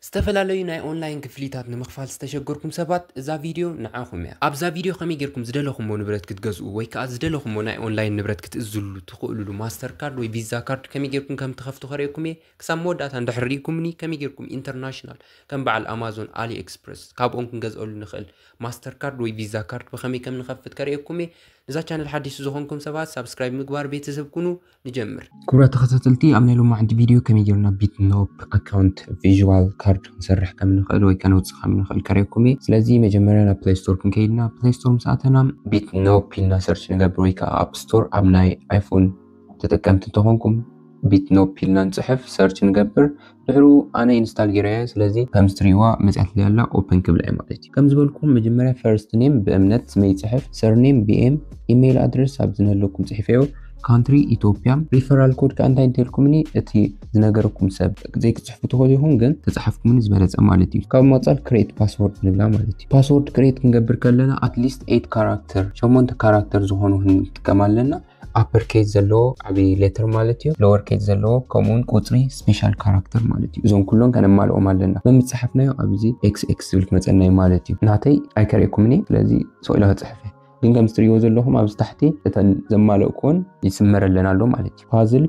استفلالوي ناي اونلاين كفليتات نمخفال استشجركم سبات اذا فيديو نعاكم يا ابزا فيديو خمي غيركم زدلكم مو نبرت كتغزو وي كا زدلكم مو ناي اونلاين نبرت كتزلو تخولو ماستر كارد وي فيزا كارد كمي غيركم كم تخفتو خريكم كسام مودات اندحريكم ني كمي غيركم انترناشونال كم بعل امازون علي اكسبرس كابون كنغزول نخل ماستر كارد وي فيزا كارد بخمي كم نخفت كريكم اذا كان الحديث زخونكم سبات سبسكرايب مغبار بيتسب كونو نجمر كورا تخصصلتي امنا لو ما عندي فيديو كمي غيرنا بيت نوب اكاونت فيجوال كارد نسرح كم نخل وي كانوا تسخ من نخل كريكم سلازي مجمرنا بلاي ستور كنكيدنا بلاي ستور مساعتنا بيت نوب بينا سيرش نغبر وي اب ستور امناي ايفون تتكمت تهونكم بيت نوب بينا نصحف سيرش نغبر دحرو انا انستال غيريا سلازي كم ستريوا مزعت ليلا اوبن كبل مالتي كم زبلكم مجمرا فيرست نيم بامنت سمي صحف سيرنيم بي ام ايميل ادرس ابزن لكم صحفيو كانتري ايثيوبيا ريفرال كود كانتا انتلكمني اتي زنغركم سب زي كتصحفوا تخوليهم ግን ተጻحفكم ዝበለጸ ማለት እዩ ካብ ማጻል ክሬት ፓስወርድ ንብላ ማለት እዩ ፓስወርድ ክሬት ክንገብር ከለና at least 8 ካራክተር 8 ካራክተር ዝሆኑ እንጥቀማለና upper case ዘሎ አቢ ሌተር ማለት እዩ lower case ዘሎ ኮሙን ቁጥሪ ስፔሻል ካራክተር ማለት እዩ ዞን ኩሎን ከነማልኦም አለና በመጻሐፍናዮ ኣብዚ xx ዝብል ከመጸናይ ማለት እዩ ናተይ አይከሬኩምኒ ስለዚህ ሶኢላ ተጻሐፈ ግን ከም ስትሪዮ ዘለኹም ኣብዚ ታሕቲ እተን ዘማለኡኮን ይስመረልና ኣሎ ማለት እዩ ፓዝል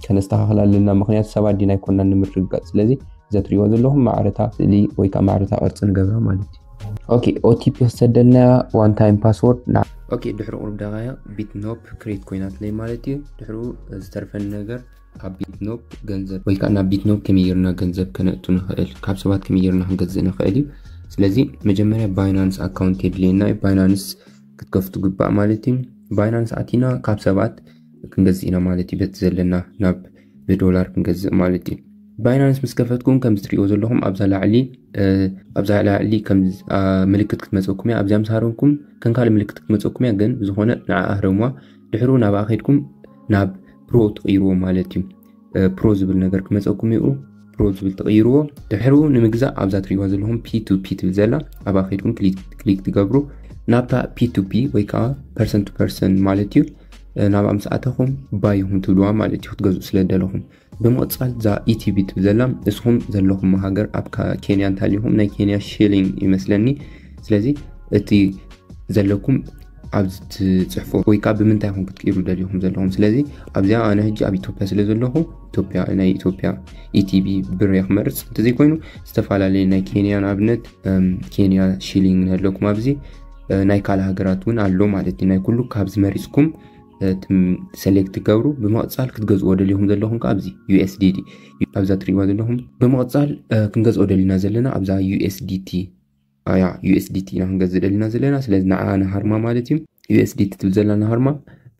ከነስተኻኽላለና ምክንያት ሰባት ዲና ይኮንና ንምርግጋጽ ስለዚህ ዘትሪዮ ዘለኹም ማዕረታ ስሊ ወይ ካ ማዕረታ ቅርጽ ንገብራ ማለት እዩ ኦኬ ኦቲፒ ወሰደልና ዋን ታይም ፓስወርድ ና ኦኬ ድሕሪ ቁርብ ዳጋያ ቢትኖፕ ክሬት ኮይናት ላይ ማለት እዩ ድሕሩ ዝተርፈን ነገር ካብ ቢትኖፕ ገንዘብ ወይ ካ ና ቢትኖፕ ከመይርና ገንዘብ ከነእቱ ንኽእል ካብ ሰባት ከመይርና ክንገዝእ ንኽእል እዩ ስለዚህ መጀመሪያ ባይናንስ አካውንት የድልና ባይናንስ ክትከፍቱ ግባ ማለት እዩ ባይናንስ አቲና ካብ ሰባት ክንገዝእና ማለት እዩ በት ዘለና ናብ በዶላር ክንገዝእ ማለት እዩ ባይናንስ መስከፈትኩም ከም ስትሪኦ ዘለኹም ኣብዛ ላዕሊ ከም ምልክት ክትመጽኩም ያ ኣብዛም ሳሮንኩም ከንካል ምልክት ክትመጽኩም ያ ግን ዝኾነ ንኣህረምዋ ድሕሩ ናብ ኣኸድኩም ናብ ፕሮ ትቕይርዎ ማለት እዩ ፕሮ ዝብል ነገር ክትመጽኩም እዩ ፕሮ ዝብል ትቕይርዎ ድሕሩ ንምግዛእ ኣብዛ ትሪኦ ዘለኹም P2P ትብል ዘላ ኣብ ኣኸድኩም ክሊክ ትገብሩ ናብታ P2P ወይ ካ ፐርሰን ቱ ፐርሰን ማለት እዩ ናብ ኣምሳኣተኹም ባይሁም ትብልዋ ማለት እዩ ትገዝኡ ስለደለኹም በመቕጻል ዛ ኢቲቪ ትብል ዘላ እስኹም ዘለኹም ሃገር ኣብ ኬንያ እንታሊኹም ናይ ኬንያ ሺሊንግ ይመስለኒ ስለዚህ እቲ ዘለኩም ኣብዚ ትጽሕፎ ወይ ካ ብምንታይ ኹም ክትቀይሩ ደሊኹም ዘለኹም ስለዚህ ኣብዚያ ኣነ ሕጂ ኣብ ኢትዮጵያ ስለ ዘለኹ ኢትዮጵያ ናይ ኢትዮጵያ ኢቲቪ ብር ይኽመርጽ እንተዘይ ኮይኑ ዝተፈላለዩ ናይ ኬንያ ኣብነት ኬንያ ሺሊንግ ነለኩም ኣብዚ ናይ ካል ሃገራት ውን ኣሎ ማለት እዩ ናይ ኩሉ ካብ ዝመሪጽኩም ሰሌክት ገብሩ በመቕጻል ክትገዝኡ ደሊኹም ዘለኹም ካብዚ USDT ኣብዛ ትሪእዋ ዘለኹም በመቕጻል ክንገዝኡ ደሊና ዘለና ኣብዛ USDT ና ክንገዝእ ደሊና ዘለና ስለዚህ ንዓና ሃርማ ማለት እዩ USDT ትብል ዘለና ሃርማ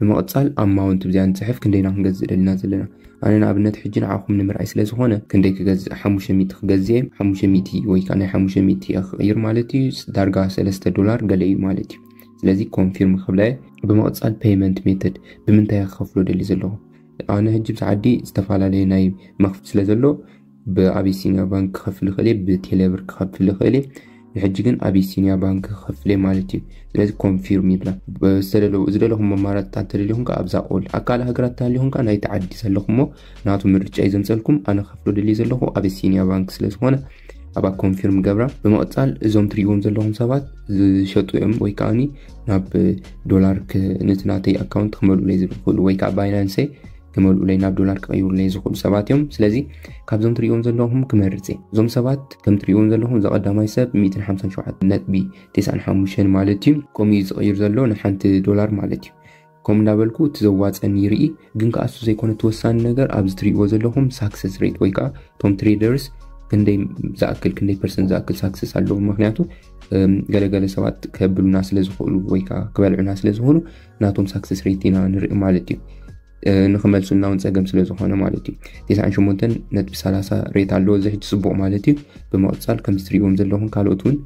በመቕጻል ኣማውንት ብዚያ ንጽሕፍ ክንደይና ክንገዝእ ደሊና ዘለና ኣነ ንኣብነት ሕጂ ንዓኹም ንምርኣይ ስለ ዝኾነ ክንደይ ክገዝእ 500 ክገዝእ 500 ወይ ካ ናይ 500 ኣኽይር ማለት እዩ ዳርጋ $3 ገለ እዩ ማለት እዩ ስለዚህ ኮንፊርም ክብላይ በመቕጻል ፔይመንት ሜተድ ብምንታይ ክኸፍሎ ደሊ ዘለኹ ኣነ ሕጂ ብሰዓዲ ዝተፈላለዩ ናይ መኽፈል ስለ ዘሎ ብኣቢሲኒያ ባንክ ክኸፍል ይኽእል ብቴሌብር ክኸፍል ይኽእል ሕጂ ግን ኣቢሲኒያ ባንክ ክኸፍል ማለት እዩ ስለዚህ ኮንፊርም ይብላ ዝደለኹም ኣማራጭታት ተደሊኹም ኣብዛ ኦል ኣካል ሃገራት ተደሊኹም ናይ ተዓዲ ዘለኹም ናቱ ምርጫ ይዘንጸልኩም ኣነ ክኸፍሎ ደሊ ዘለኹ ኣቢሲኒያ ባንክ ስለ ዝኾነ ኣባ ኮንፊርም ገብራ በመቕጻል እዞም ትሪእዎም ዘለኹም ሰባት ዝሸጡ እዮም ወይ ካኒ ናብ ዶላር ንትናተይ ኣካውንት ክመልኡ ለይ ዝኽእሉ ወይ ካ ባይናንስ ክመልኡ ለይ ናብ ዶላር ክቐይሩ ለይ ዝኽእሉ ሰባት እዮም ስለዚህ ካብዞም ትሪእዎም ዘለኹም ክመርጽ እዞም ሰባት ከም ትሪእዎም ዘለኹም ዘቐዳማይ ሰብ 157.95 ማለት እዩ ከምኡ ዝቕይር ዘሎ ንሓንቲ ዶላር ማለት እዩ ከም እንዳበልኩ ትዘዋጸን ይርኢ ግን ከኣሱ ዘይኮነ ተወሳኒ ነገር ኣብዚ ትሪእዎ ዘለኹም ሳክሰስ ሬት ወይ ካ ቶም ትሬደርስ ክንደይ ፐርሰንት ዝኣክል ሳክሰስ ኣለዎ ምክንያቱ ገለገለ ሰባት ከብሉና ስለ ዝኽእሉ ወይ ካ ክበልዑና ስለ ዝኾኑ ናቶም ሳክሰስ ሬት ኢና ንርኢ ማለት እዩ ንኽመልሱና ውን ጸገም ስለ ዝኾነ ማለት እዩ 98.30 ሬት ኣለዎ እዚ ሕጂ ጽቡቕ ማለት እዩ በመቕጻል ከም ትሪእዎም ዘለኹም ካልኦት ውን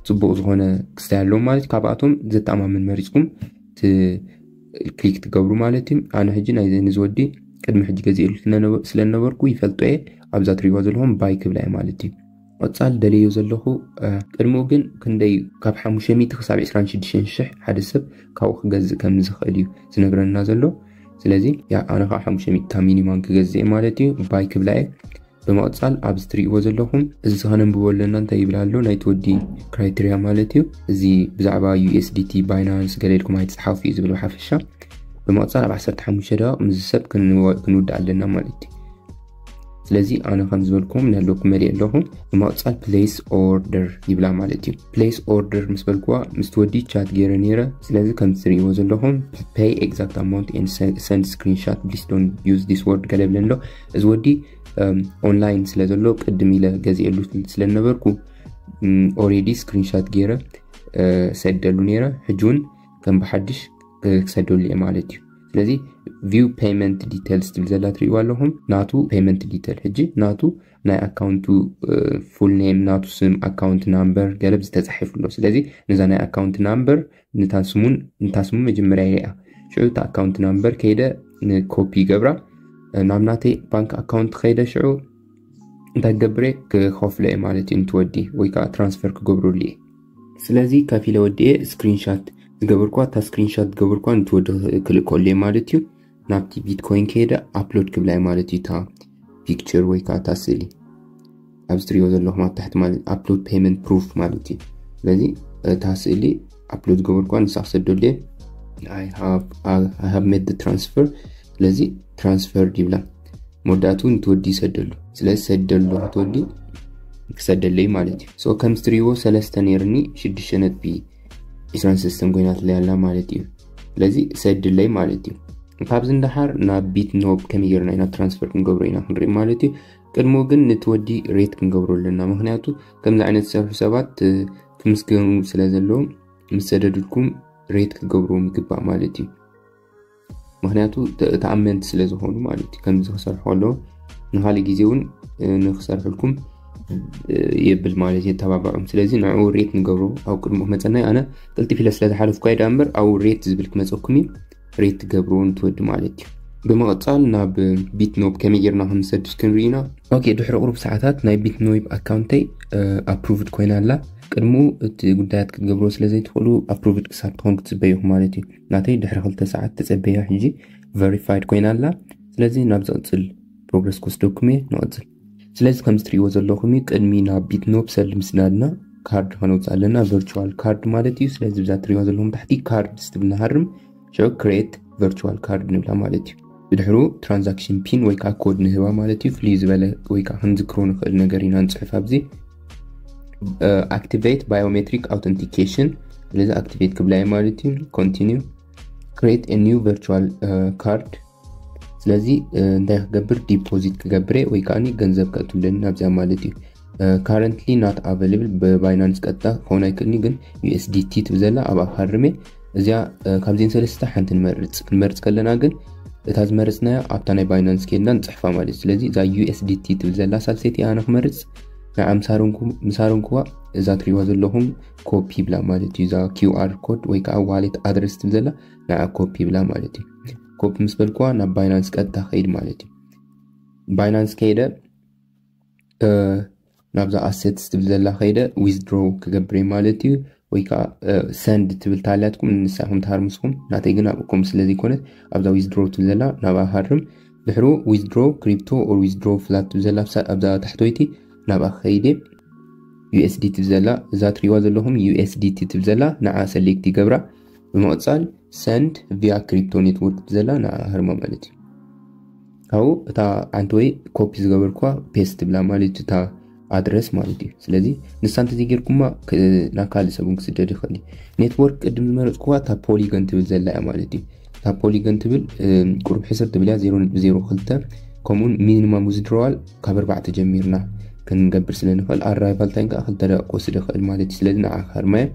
ጽቡቕ ዝኾነ ክስታይ ኣለዎ ማለት ካብኣቶም ዘተኣማምን መሪጽኩም ክሊክ ትገብሩ ማለት እዩ ኣነ ሕጂ ናይ ንዝወዲ ቅድሚ ሕጂ ገዚእሉ ስለነበርኩ ይፈልጦ ኣብዛ ትሪእዋ ዘለኹም ባይ ክብላይ ማለት እዩ ወጻል ደልዮ ዘለኹ ቅድሚኡ ግን ክንደይ ካብ 500 ክሳብ 26000 ሓደ ሰብ ካብኡ ክገዝእ ከም ዝኽእል እዩ ዝነግረና ዘሎ ስለዚህ ያ ኣነ ካብ 500 ሚኒማም ክገዝእ ማለት እዩ ባይ ክብላይ بمقصال ابستري وزلهم እዚ ከነንብበለና እንታይ ይብላሉ ናይ ትወዲ ክራይቴሪያ ማለት እዩ እዚ ብዛዕባ USDT ባይናንስ ገለልኩም አይተጻሐፉ ይዝብሉ ሓፈሻ بمقصال 15 دقائق مزسب كنودع لنا مالتي ስለዚህ انا ከም ዝበልኩም ናለኩም መሪ ኣለኹም بمقصال place order ይብላ مالتي place order ምስበልኩዋ ምስትወዲ ቻት ገይረ ነይረ ስለዚህ ከም ትሪእዎ ዘለኹም pay exact amount and send screenshot please don't use this word ገለብለንሎ እዚ ወዲ ኦንላይን ስለዘሎ ቅድም ኢለ ገዚኤሉ ስለነበርኩ already screenshot ገይረ ሰደሉ ነይረ ሕጁን ከም በሐድሽ كسدول مالتي ስለዚህ view payment details ትብዘላ ትሪኡ ኣለኹም ናቱ payment detail ሕጂ ናቱ ናይ አካውንቱ full name ናቱ ስም አካውንት ናምበር ገለብ ዝተጻሕፈሉ ስለዚህ ነዛ ናይ አካውንት ናምበር ንታስሙ መጀመሪያ ይያ ሽዑ አካውንት ናምበር ከይደ ኮፒ ገብራ ናምናተይ ባንክ አካውንት ከይደ ሽዑ እንታገብሬ ከኸፍለ ማለቲ እንትወዲ ወይካ ትራንስፈር ክገብሩልይ ስለዚህ ከፊለ ወዲ ስክሪንሾት ገበርኳ ታ ስክሪንሾት ገበርኳ እንትወደ ክልኮል ማለት እዩ ናብቲ ቢትኮይን ከይደ አፕሎድ ክብላይ ማለት እዩ ታ ፒክቸር ወይ ካ ታስሊ አብስትሪዮ ዘለኹ ማታሕት ማለት አፕሎድ ፔመንት ፕሩፍ ማለት እዩ ስለዚህ ታስሊ አፕሎድ ገበርኳ ንሳሰደለ I have made the transfer ስለዚህ ትራንስፈር ይብላ ሞዳቱ እንትወዲ ይሰደሉ ስለዚህ ሰደሉ እንትወዲ ክሰደለይ ማለት እዩ ሶ ከምስትሪዮ ሰለስተ ነርኒ 6 ነጥቢ ኢስራን ሲስተም ጎይናት ላይ ያላ ማለት እዩ ስለዚህ ሰድለይ ማለት እዩ ካብዝ እንደሐር ና ቢት ኖብ ከመየርና ኢና ትራንስፈር ክንገብሮይና ክንሪ ማለት እዩ ቅድሞ ግን ንትወዲ ሬት ክንገብሮለና ምክንያቱ ከምዛ አይነት ሰርፍ ሰባት ክምስገኑ ስለዘለዎም ምሰደድልኩም ሬት ክገብሮም ይግባ ማለት እዩ ምክንያቱ ተአመንት ስለዝሆኑ ማለት እዩ ከምዚ ክሰርሖሎ ንኻሊ ጊዜውን ንኽሰርሕልኩም يبل مالتي يتابعهم ስለዚህ ንዑ ሬት ንገብሮ አው ቅድሞ መጸናይ አነ ቅልጥፊ ለስለታሐልፍ ኮይዳ አምበር አው ሬት ዝብልክ መጽኩሚ ሬት ገብሮን ትወድ ማለት እዩ بمقصال ናብ ቢትኖብ ከመየርና ከምሰድስ ክንሪና ኦኬ ድሕሪ ቁርብ ሰዓታት ናይ ቢትኖብ አካውንተይ አፕሩቭድ ኮይናላ ቅድሞ እቲ ጉዳያት ክገብሮ ስለዘይ ትኽሉ አፕሩቭድ ክሳብትኩም ክትጽበዩ ማለት እዩ ናተይ ድሕሪ 2 ሰዓት ተጸበያ ሕጂ ቨሪፋይድ ኮይናላ ስለዚህ ናብ ዘጽል ፕሮግረስ ኮስዶክሜ ንወጽል ስለዚህ ከምስትሪዎ ዘለኹም ቅድሚ ናብ ቢትኖብ ሰልም ስናድና ካርድ ሆኖጻለና ቨርቹዋል ካርድ ማለት እዩ ስለዚህ ብዛት ትሪዎ ዘለኹም ታሕቲ ካርድ ስትብልና ሃርም ሾው ክሬት ቨርቹዋል ካርድ ንብላ ማለት እዩ ብድሕሩ ትራንዛክሽን ፒን ወይ ካ ኮድ ንህባ ማለት እዩ ፍሊ ዝበለ ወይ ካ ክንዝክሮ ንኽእል ነገር ኢና ንጽሕፍ ኣብዚ activate biometric authentication ስለዚህ activate ክብላይ ማለት እዩ continue create a new virtual card ስለዚህ እንታይ ክገብር ዲፖዚት ክገብሬ ወይ ካኒ ገንዘብ ከቱልን ናብዛ ማለት እዩ currently not available በባይናንስ ቀጣ ሆነ ይክኒ ግን USDT ትብዘላ አባ ሐርሜ እዚያ ካብዚን ሰለስተ ሓንትን ክንመርጽ ከለና ግን እታ ዝመርጽና ኣብታ ናይ ባይናንስ ከይድና ንጽሕፋ ማለት ስለዚህ ዛ USDT ትብዘላ ሳልሰይቲ ኣነ ክመርጽ ምሳሮንኩዋ እዛ ትሪዋ ዘለኹም ኮፒ ብላ ማለት እዩ ዛ QR ኮድ ወይ ከዓ ዋሌት አድረስ ትብዘላ ና ኮፒ ብላ ማለት እዩ ኮፒ ምስበልኩዋ ና ባይናንስ ቀጣ ኸይድ ማለት እዩ ባይናንስ ከይደ ናብዛ አሴትስ ትብዘላ ኸይደ ዊዝድሮው ክገብሬ ማለት እዩ ወይ ከዓ ሰንድ ትብል ታላትኩም ንሳኹም ታርምስኩም ናተይ ግን አብኩም ስለዚህ ኮነት ኣብዛ ዊዝድሮው ትብዘላ ናባ ሃርም ድሕሩ ዊዝድሮው ክሪፕቶ ኦር ዊዝድሮው ፍላት ትብዘላ ኣብዛ ታሕቶይቲ ናባ ኸይደ USDT ትብዘላ እዛ ትሪዋ ዘለኹም USDT ትብዘላ ንዓ ሰሌክት ይገብራ በመቀጻል send via crypto network ትብዘላ ንዓ ሃርማ ማለት እዩ ካው እታ አንተወይ ኮፒ ዝገበርኳ ፔስት ብላ ማለት እታ አድረስ ማለት እዩ ስለዚህ ንሳንተ ዝገርኩማ ናካል ሰቡን ክስደድ ይኸሊ ኔትወርክ ቅድም ዝመረጽኩዋ ታ ፖሊጎን ትብል ዘላ ማለት እዩ ታ ፖሊጎን ትብል ቁርብ ሕሰብ ትብልያ 0.02 ኮሙን ሚኒመም ዊዝድሮዋል ካብ 4 ጀሚርና ክንገብር ስለንኽእል አራይቫል ታንካ 2 ደቂቃ ወስድ ይኸእል ማለት እዩ ስለዚህ ንዓ ሃርማይ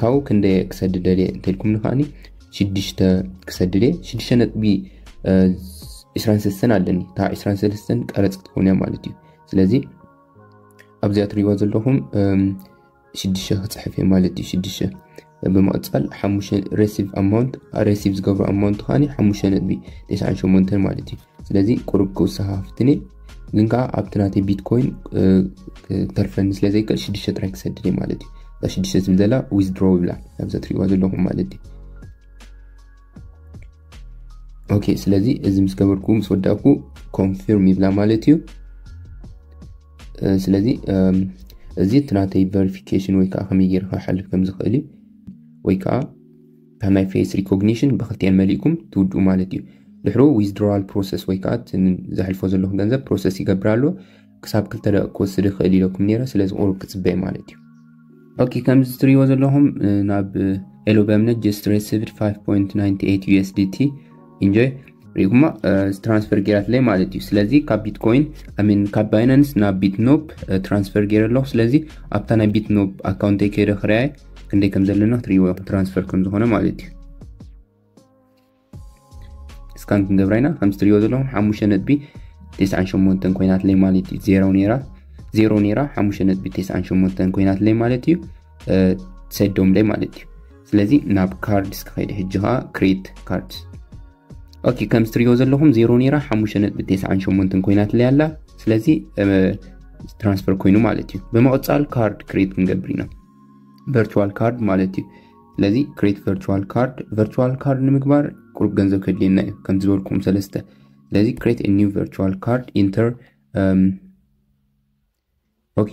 ካው ክንደ ክሰድደለ እንተልኩም ንኻኒ 6 ክሰድደ 6.23 ኣለኒ ታ 23 ቀረጽ ትኾንያ ማለት እዩ ስለዚህ ኣብዚያ ትሪዋ ዘለኹም 6 ክጽሕፍ ማለት እዩ 6 በመቀጻል 5 ሪሲቭ አማውንት ሪሲቭ ዝገብሩ አማውንት ኻኒ 5.98 ማለት እዩ ስለዚህ ቁርብ ክውሳሃፍትኒ ግንጋ ኣብትናቴ ቢትኮይን ተርፈን ስለዘይከል 6 ጥራይ ክሰድደ ማለት እዩ 6 ዝምዘላ ዊዝድሮው ብላ ኣብዛ ትሪዋ ዘለኹም ማለት እዩ ኦኬ ስለዚህ እዚ ምስ ገበርኩም ስወዳኩ ኮንፊርም ይብላ ማለት እዩ ስለዚህ እዚ ትናተይ ቨሪፊኬሽን ወይ ከዓ ከመይ ጌርካ ሓልፍ ከም ዝኽእል ወይ ከዓ ከማይ ፌስ ሪኮግኒሽን ብክልቲአን መሊእኩም ትውድኡ ማለት እዩ ድሕሮ ዊዝድሮዋል ፕሮሰስ ወይ ከዓ ዝሕልፎ ዘለኹ ገንዘብ ፕሮሰስ ይገብራሉ ክሳብ 2 ደቂቃ ክወስድ ይኽእል ኢለኩም ነይረ ስለዚ ቁሩብ ክፅበይ ማለት እዩ ኦኬ ከምዚ ትሪእዎ ዘለኹም ናብ ሄሎ በእምነት ጀስት ሪሲቭድ 5.98 USDT ኢንጆይ ሪኩማ ትራንስፈር ጌራትለይ ማለት እዩ ስለዚ ካብ ቢትኮይን ካብ ባይናንስ ናብ ቢትኖብ ትራንስፈር ጌረለኹ ስለዚ ኣብታ ናይ ቢትኖብ ኣካውንተይ ከይደ ክርአየ ክንደይ ከም ዘለና ትሪእዎ ትራንስፈር ከም ዝኾነ ማለት እዩ ስካን ክንገብራ ኢና ከምዚ ትሪእዎ ዘለኹም 5.98 ኮይናትለይ ማለት እዩ ዜሮ ኔራ 5.98 ኮይናትለይ ማለት እዩ ሰዶም ላይ ማለት እዩ ስለዚ ናብ ካርድስ ከይደ ሕጂ ኸ ክሬት ካርድስ ኦኬ ከም ትሪእዎ ዘለኹም 0 ኔራ 5.98 ኮይናትለይ ኣላ ስለዚ ትራንስፈር ኮይኑ ማለት እዩ ብመቕፃል ካርድ ክሬት ክንገብር ኢና ቨርቹዋል ካርድ ማለት እዩ ስለዚ ክሬት ቨርቹዋል ካርድ ንምግባር ቁሩብ ገንዘብ ከድልየና እዩ ከም ዝበልኩም ሰለስተ ስለዚ ክሬት ኒው ቨርቹዋል ካርድ ኢንተር ኦኬ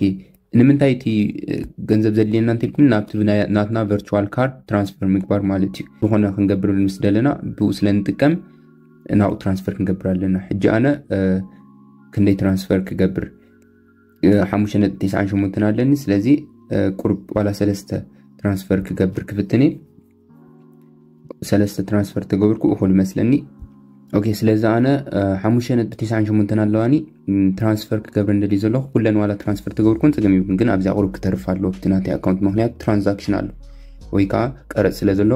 ንምንታይ እቲ ገንዘብ ዘድልየና እንተልኩም ናብቲ ናትና ቨርቹዋል ካርድ ትራንስፈር ምግባር ማለት እዩ ዝኾነ ክንገብር ምስ ደለና ብኡ ስለንጥቀም ናብኡ ትራንስፈር ክንገብር ኣለና ሕጂ ኣነ ክንደይ ትራንስፈር ክገብር 5.98 ኣለኒ ስለዚ ቁሩብ ዋላ ሰለስተ ትራንስፈር ክገብር ክፍትኒ ሰለስተ ትራንስፈር ተገብርኩ እኹል መስለኒ ኦኬ ስለዚ ኣነ 5.98 ኣለዋኒ ትራንስፈር ክገብር እንደልዩ ዘለኹ ኩለን ዋላ ትራንስፈር ተገብርኩን ፀገም ይብን ግን ኣብዚኣ ቁሩብ ክተርፍ ኣሎ ኣብቲ ናተይ ኣካውንት ምክንያቱ ትራንዛክሽን ኣሎ ወይ ከዓ ቀረፅ ስለ ዘሎ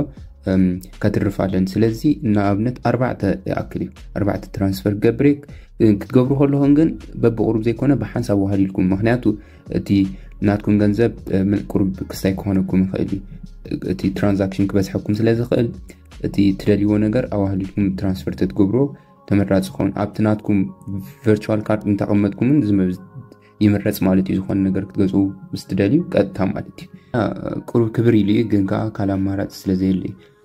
ከትርፍ ኣለኒ ስለዚ ንኣብነት 4 ይኣክል እዩ 4 ትራንስፈር ገብር ክትገብሩ ከለኹም ግን በብቁሩብ ዘይኮነ ብሓንሳብ ዋሃሊልኩም ምክንያቱ እቲ ናትኩም ገንዘብ ቁሩብ ክስታይ ክኾነኩም ይኽእል እዩ እቲ ትራንዛክሽን ክበዝሐኩም ስለ ዝኽእል እቲ ትደልይዎ ነገር ኣዋህሊልኩም ትራንስፈር ትገብሮ ተመራፂ ይኾን ኣብቲ ናትኩም ቨርቹዋል ካርድ እንተቐመጥኩምን ይምረፅ ማለት እዩ ዝኾነ ነገር ክትገዝኡ ምስ ትደልዩ ቀጥታ ማለት እዩ ቁሩብ ክብር ኢሉ እዩ ግን ከዓ ካል ኣማራፂ ስለዘየለ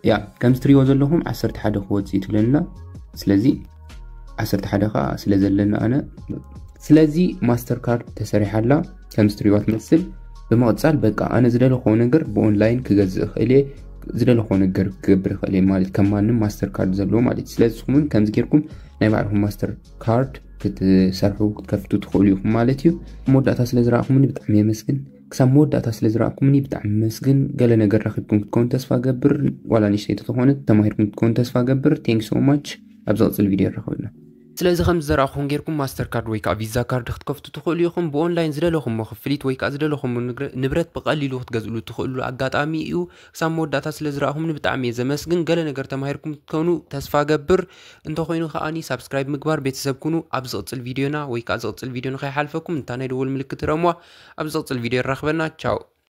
ያ ከምዚ ትሪእዎ ዘለኹም 11 ክወፅእ ትብለና ስለዚ 11 ከዓ ስለ ዘለና ኣነ ስለዚ ማስተር ካርድ ተሰሪሓላ ከምዚ ትሪእዋ ትመስል ብምቕፃል በቃ ኣነ ዝደለኹዎ ነገር ብኦንላይን ክገዝእ ክእል እየ ዝደለኹዎ ነገር ክገብር ክእል እየ ማለት ከም ማንም ማስተር ካርድ ዘለዎ ማለት እዩ ስለዚ ንስኹምን ከምዚ ጌርኩም ናይ ባዕልኩም ማስተር ካርድ ክትሰርሑ ክትከፍቱ ትኽእሉ ኢኹም ማለት እዩ መወዳእታ ስለ ዝረኣኹምኒ ብጣዕሚ የመስግን ክሳብ መወዳእታ ስለ ዝረኣኹምኒ ብጣዕሚ መስግን ገለ ነገር ረኺብኩም ክትኮኑ ተስፋ ገብር ዋላ ንእሽተይ ተኾነት ተማሂርኩም ክትኮኑ ተስፋ ገብር ቴንክ ሶ ማች ኣብ ዝቕፅል ቪድዮ ንረኸበና ስለዚ ከም ዝዘራእኹም ጌርኩም ማስተር ካርድ ወይ ከዓ ቪዛ ካርድ ክትከፍቱ ትኽእሉ ኢኹም ብኦንላይን ዝደለኹምዎ ክፍሊት ወይ ከዓ ዝደለኹምዎ ንብረት ብቐሊሉ ክትገዝእሉ ትኽእሉ ኣጋጣሚ እዩ ክሳብ መወዳእታ ስለ ዝረኣኹምኒ ብጣዕሚ እየ ዘመስግን ገለ ነገር ተማሂርኩም ክትኮኑ ተስፋ ገብር እንተኾይኑ ከዓኒ ሳብስክራይብ ምግባር ቤተሰብ ኩኑ ኣብ ዝቕፅል ቪድዮና ወይ ከዓ ዝቕፅል ቪድዮ ንኸይሓልፈኩም እንታ ናይ ደወል ምልክት ረምዋ ኣብ ዝቕፅል ቪድዮ ንራኽበና ቻው